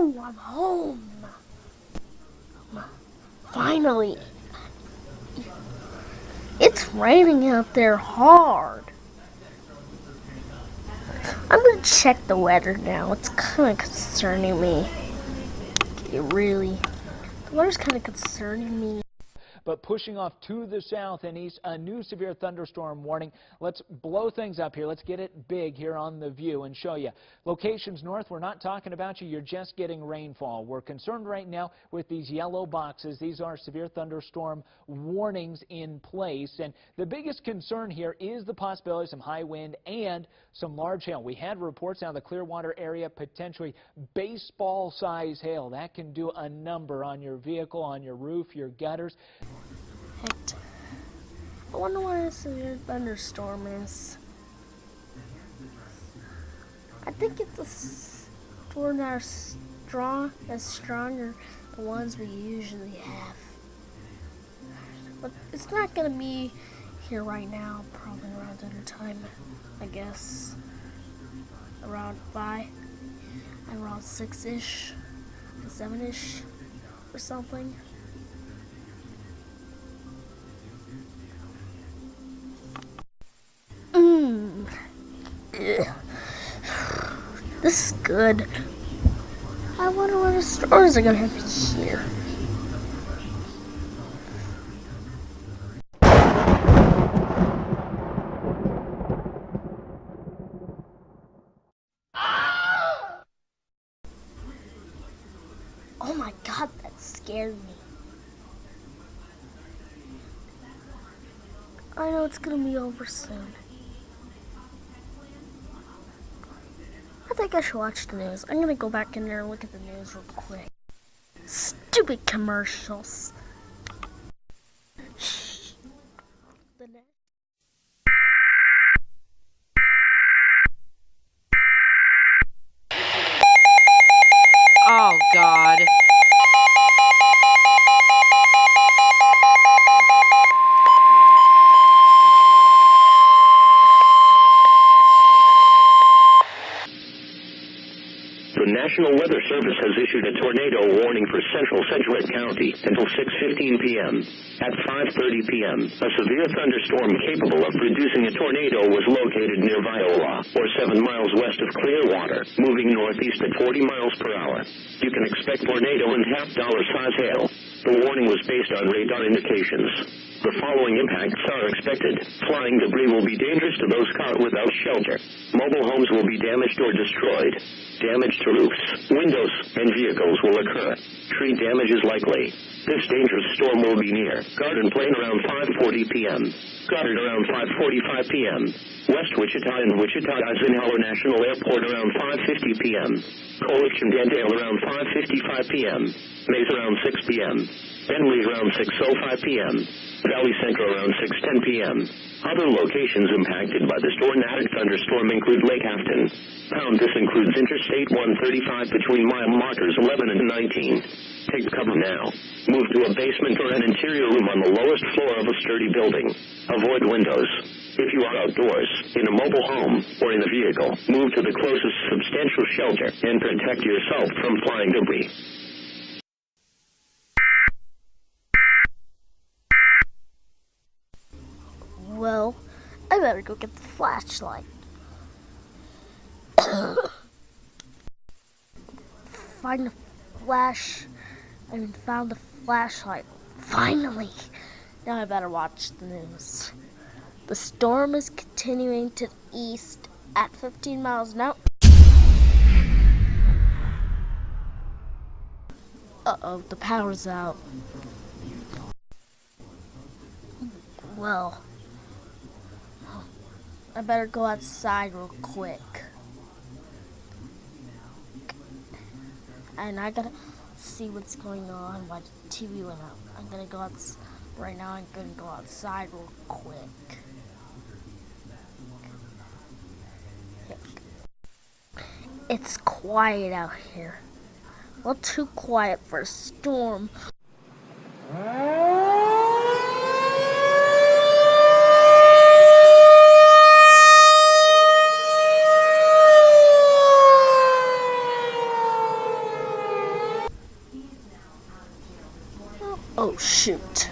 Woo! I'm home. Finally. It's raining out there hard. I'm gonna check the weather now. It's kind of concerning me. The weather's kind of concerning me. But pushing off to the south and east, a new severe thunderstorm warning. Let's blow things up here. Let's get it big here on the view and show you. Locations north, we're not talking about you. You're just getting rainfall. We're concerned right now with these yellow boxes. These are severe thunderstorm warnings in place. And the biggest concern here is the possibility of some high wind and some large hail. We had reports out of the Clearwater area, potentially baseball-size hail. That can do a number on your vehicle, on your roof, your gutters. I wonder what a severe thunderstorm is. I think it's a storm that are stronger than the ones we usually have. But it's not gonna be here right now, probably around dinner time, I guess. Around 5, around 6-ish, 7-ish, or something. This is good. I wonder what the stores are gonna have here. Oh my god, that scared me. I know it's gonna be over soon. I think I should watch the news. I'm gonna go back in there and look at the news real quick. Stupid commercials. Oh, God. The National Weather Service has issued a tornado warning for central Sedgwick County until 6:15 p.m. At 5:30 p.m., a severe thunderstorm capable of producing a tornado was located near Viola, or 7 miles west of Clearwater, moving northeast at 40 miles per hour. You can expect tornado and half-dollar-size hail. The warning was based on radar indications. The following impacts are expected. Flying debris will be dangerous to those caught without shelter. Mobile homes will be damaged or destroyed. Damage to roofs, windows, and vehicles will occur. Tree damage is likely. This dangerous storm will be near Garden Plain around 5:40 p.m. Goddard around 5:45 p.m. West Wichita and Wichita Eisenhower National Airport around 5:50 p.m. Coolidge and Dandale around 5:55 p.m. Mays around 6 p.m. Bentley around 6:05 p.m. Valley Central around 6:10 p.m. Other locations impacted by the tornadic thunderstorm include Lake Afton. This includes Interstate 135 between mile markers 11 and 19. Take cover now. Move to a basement or an interior room on the lowest floor of a sturdy building. Avoid windows. If you are outdoors, in a mobile home, or in a vehicle, move to the closest substantial shelter and protect yourself from flying debris. Well, I better go get the flashlight. Found the flashlight. Finally! Now I better watch the news. The storm is continuing to the east at 15 miles an hour. Uh-oh, the power's out. Well, I better go outside real quick. And I gotta see what's going on. My TV went out. I'm gonna go outside. Right now I'm gonna go outside real quick. It's quiet out here. Well, too quiet for a storm. Oh shoot.